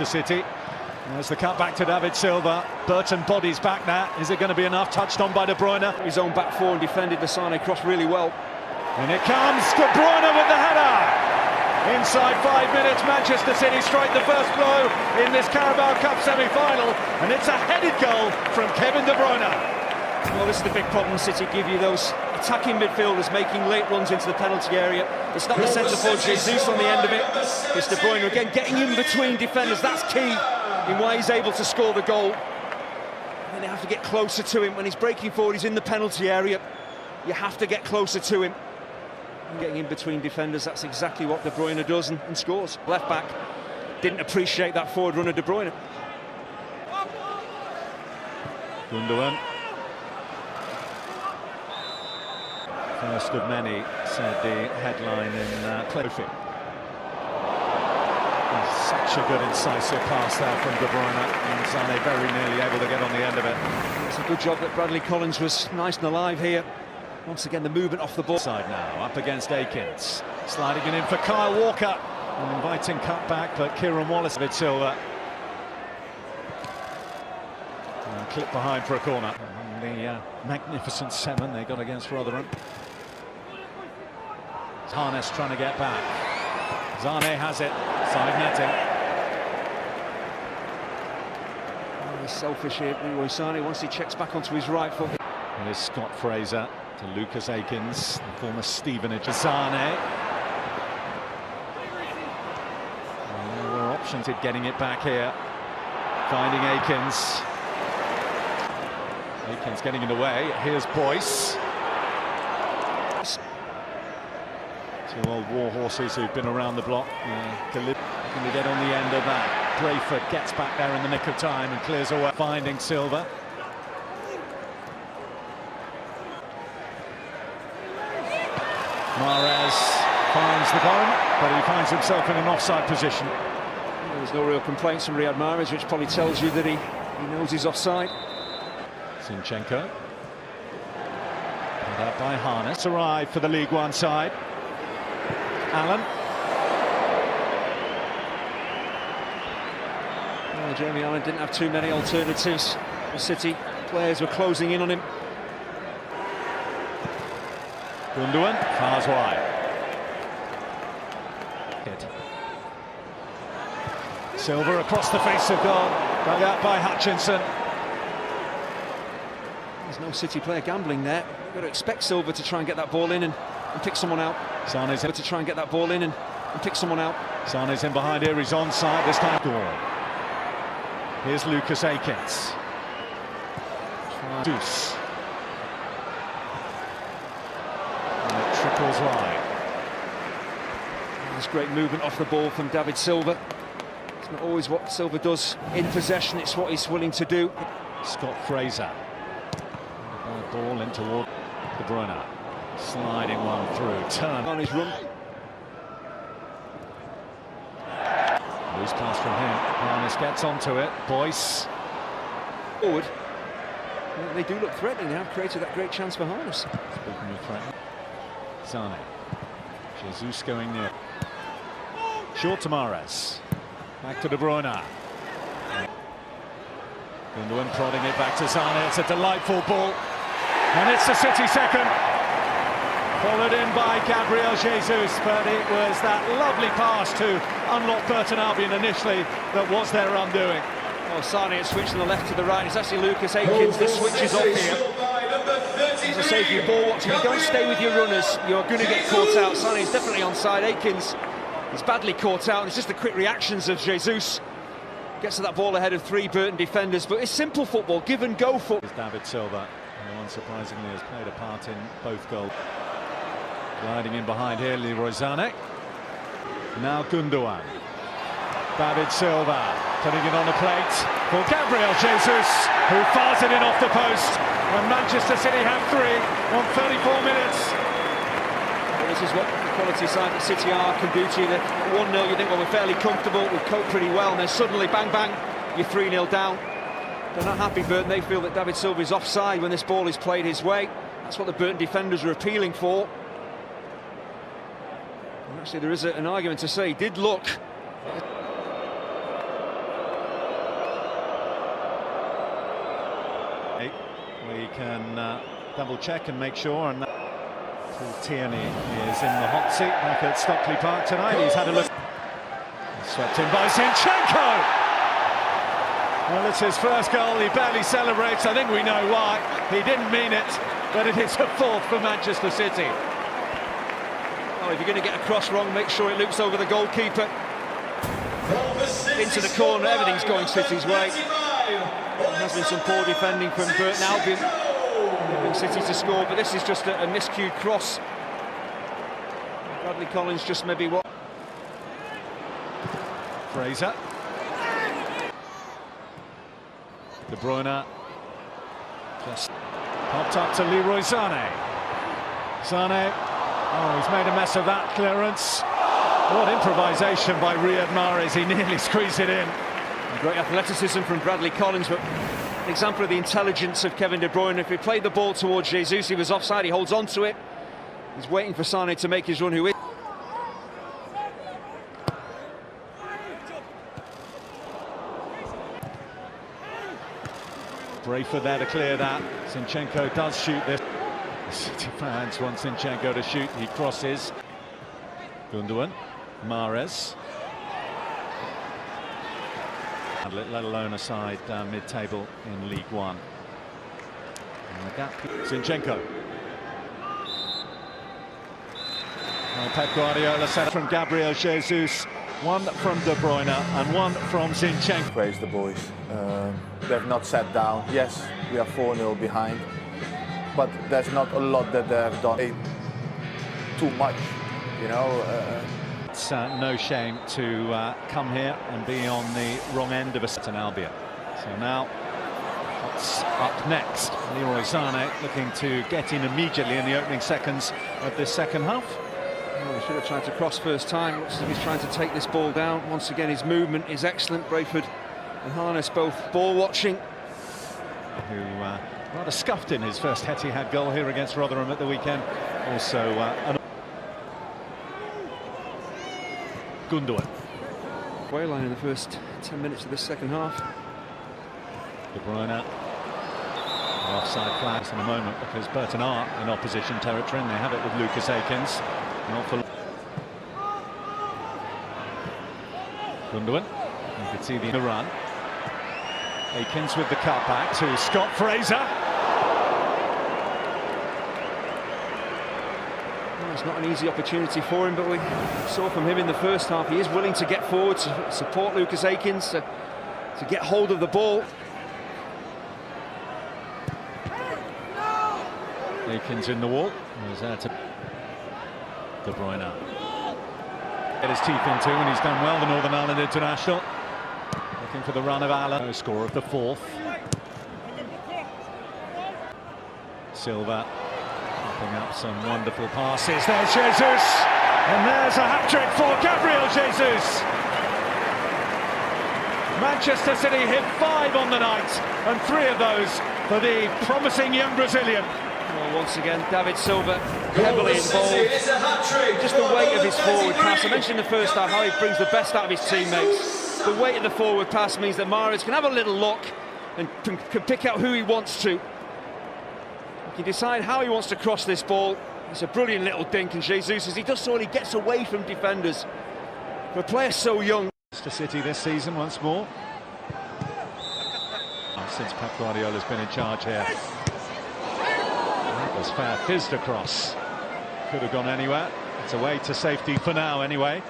Manchester City. There's the cut back to David Silva. Burton bodies back now. Is it going to be enough? Touched on by De Bruyne. His own back four and defended the Sane cross really well. And it comes, De Bruyne with the header! Inside 5 minutes, Manchester City strike the first blow in this Carabao Cup semi-final, and it's a headed goal from Kevin De Bruyne. Well, this is the big problem City give you, those attacking midfielders making late runs into the penalty area. It's not the centre forward Jesus on the end of it. It's De Bruyne again getting in between defenders. That's key in why he's able to score the goal. And then they have to get closer to him when he's breaking forward. He's in the penalty area. You have to get closer to him. Getting in between defenders, that's exactly what De Bruyne does and scores. Left back didn't appreciate that forward run of De Bruyne. Gundogan. First of many, said the headline in Trophy. Such a good incisive pass there from De Bruyne, and Sane very nearly able to get on the end of it. It's a good job that Bradley Collins was nice and alive here. Once again, the movement off the ball. Side now, up against Akins. Sliding it in for Kyle Walker. An inviting cut back, but Kieran Wallace with Silva. And clip behind for a corner. And the magnificent 7 they got against Rotherham. Harness trying to get back. Sane has it. Side netting. Oh, he's selfish here, Leroy Sane, once he checks back onto his right foot. Here's Scott Fraser to Lucas Akins, the former Stevenage. Sane. There were options at getting it back here. Finding Akins. Akins getting in the way. Here's Boyce. Two old war horses who've been around the block. Can we get on the end of that? Brayford gets back there in the nick of time and clears away. Finding Silva. Mahrez finds the ball, but he finds himself in an offside position. There's no real complaints from Riyad Mahrez, which probably tells you that he knows he's offside. Zinchenko. Put up by Harness. Arrived for the League One side. Allen. Well, Jamie Allen didn't have too many alternatives. The City players were closing in on him. Gundogan fires wide. Hit. Silva across the face of goal. Dug out by Hutchinson. There's no City player gambling there. You've got to expect Silva to try and get that ball in and pick someone out. Sane's in to try and get that ball in and pick someone out. Sane's in behind here. He's onside this time. Here's Lucas Akins. Deuce. Triples wide. There's great movement off the ball from David Silva. It's not always what Silva does in possession, it's what he's willing to do. Scott Fraser. Ball in toward De Bruyne. Sliding one through. Turn on his run. Loose pass from him. Harness gets onto it. Boyce. Forward. They do look threatening. They have created that great chance for Harness. Speaking of threatening. Sane. Jesus going near. Short to Mahrez. Back to De Bruyne. Gundogan prodding it back to Sane. It's a delightful ball. And it's the City second. Followed in by Gabriel Jesus. But it was that lovely pass to unlock Burton Albion initially that was their undoing. Well, Sane has switched from the left to the right. It's actually Lucas Akins that switches off here. As I say, if you're ball watching, you don't stay with your runners, you're going to get caught out. Sane is definitely onside. Akins is badly caught out. It's just the quick reactions of Jesus. Gets to that ball ahead of 3 Burton defenders, but it's simple football, give and go football. David Silva, who unsurprisingly has played a part in both goals. Gliding in behind here, Leroy Sane. Now Gundogan. David Silva putting it on the plate for Gabriel Jesus, who fires it in off the post. And Manchester City have 3 on 34 minutes. Well, this is what the quality side that City are can do to you. 1-0, you think, well, we're fairly comfortable, we've coped pretty well, and then suddenly, bang, bang, you're 3-0 down. They're not happy, Burton. They feel that David Silva is offside when this ball is played his way. That's what the Burton defenders are appealing for. And actually, there is an argument to say he did look. We can double check and make sure. And Paul Tierney is in the hot seat back at Stockley Park tonight. He's had a look. Swept in by Zinchenko. Well, it's his first goal. He barely celebrates. I think we know why. He didn't mean it, but it is a fourth for Manchester City. Oh, if you're going to get a cross wrong, make sure it loops over the goalkeeper. Into the corner, everything's going City's way. There has been some poor defending from Burton Albion, helping City to score, but this is just a miscued cross. Bradley Collins just maybe what? Fraser. De Bruyne just popped up to Leroy Sané. Sané, oh, he's made a mess of that clearance. What improvisation by Riyad Mahrez, he nearly squeezed it in. Great athleticism from Bradley Collins, but an example of the intelligence of Kevin De Bruyne. If he played the ball towards Jesus, he was offside, he holds on to it. He's waiting for Sané to make his run, who is... Brayford there to clear that. Zinchenko does shoot this. City fans want Zinchenko to shoot. He crosses. Gundogan. Mahrez. Let alone a side mid-table in League One. And the gap. Zinchenko. Well, Pep Guardiola said from Gabriel Jesus, one from De Bruyne and one from Zinchenko. Praise the boys. They've not sat down. Yes, we are 4-0 behind, but there's not a lot that they've done. Too much, you know. It's no shame to come here and be on the wrong end of a Burton Albion. So now, what's up next? Leroy Sané looking to get in immediately in the opening seconds of this second half. Oh, he should have tried to cross first time. Looks as if he's trying to take this ball down. Once again, his movement is excellent. Brayford and Harness both ball watching. Who rather scuffed in his first Etihad goal here against Rotherham at the weekend. Also, Gundogan. Wayline in the first 10 minutes of the second half. De Bruyne. Offside flags in a moment because Burton are in opposition territory and they have it with Lucas Akins. Not for Gundogan. You could see the run. Akins with the cutback to Scott Fraser. Well, it's not an easy opportunity for him, but we saw from him in the first half he is willing to get forward to support Lucas Akins to get hold of the ball. Akins in the wall. He's there to De Bruyne. Get his teeth into, and he's done well, the Northern Ireland international. Looking for the run of Allen. Score of the fourth. Silva popping up some wonderful passes. There's Jesus, and there's a hat-trick for Gabriel Jesus. Manchester City hit 5 on the night, and 3 of those for the promising young Brazilian. Well, once again, David Silva heavily involved. Just the weight of his forward pass. I mentioned in the first half how he brings the best out of his teammates. The weight of the forward pass means that Mahrez can have a little look and can pick out who he wants to. He can decide how he wants to cross this ball. It's a brilliant little dink, and Jesus, as he does so, he gets away from defenders. For a player so young. Manchester City this season once more. Since Pep Guardiola's been in charge here. That was fair fizzed across. Could have gone anywhere. It's away to safety for now anyway.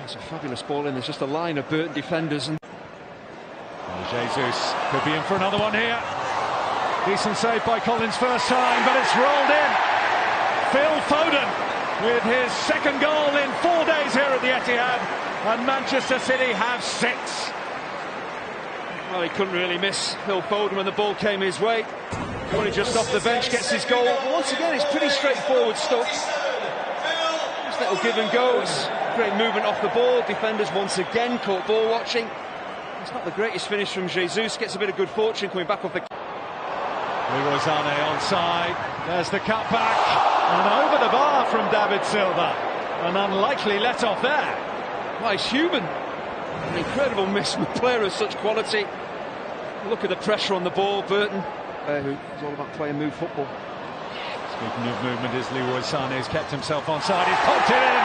It's a fabulous ball in. There's just a line of Burton defenders. And well, Jesus could be in for another one here. Decent save by Collins first time, but it's rolled in. Phil Foden with his second goal in 4 days here at the Etihad, and Manchester City have 6. Well, he couldn't really miss Phil Foden when the ball came his way. Only just off the bench, gets his goal. But once again, it's pretty straightforward stuff. Just little give and goes. Great movement off the ball. Defenders once again caught ball watching. It's not the greatest finish from Jesus. Gets a bit of good fortune coming back off the... Leroy Sané onside. There's the cutback. And over the bar from David Silva. An unlikely let-off there. Well, he's human. An incredible miss from a player of such quality. Look at the pressure on the ball. Burton who's all about play and move football. Speaking of movement, is Leroy Sané has kept himself onside. He's popped it in,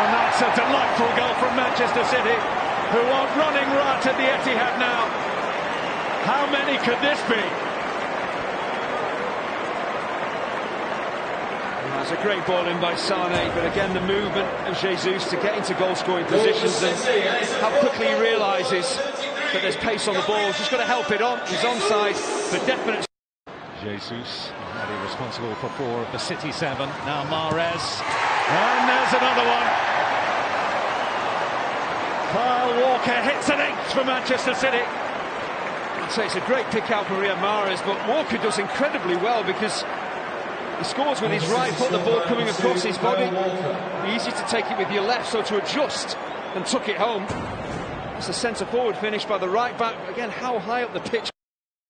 and that's a delightful goal from Manchester City, who are running right at the Etihad now. How many could this be? That's a great ball in by Sané, but again the movement of Jesus to get into goal-scoring positions, and how quickly he realises that there's pace on the ball. He's just got to help it on. He's onside for definite. Jesus, already responsible for 4 of the City 7. Now Mahrez, and there's another one. Kyle Walker hits an 8th for Manchester City. I'd say it's a great pick out for Riyad Mahrez, but Walker does incredibly well because he scores with his right foot, the ball coming across his body. Easy to take it with your left, so to adjust and tuck it home. It's a centre-forward finish by the right back. Again, how high up the pitch.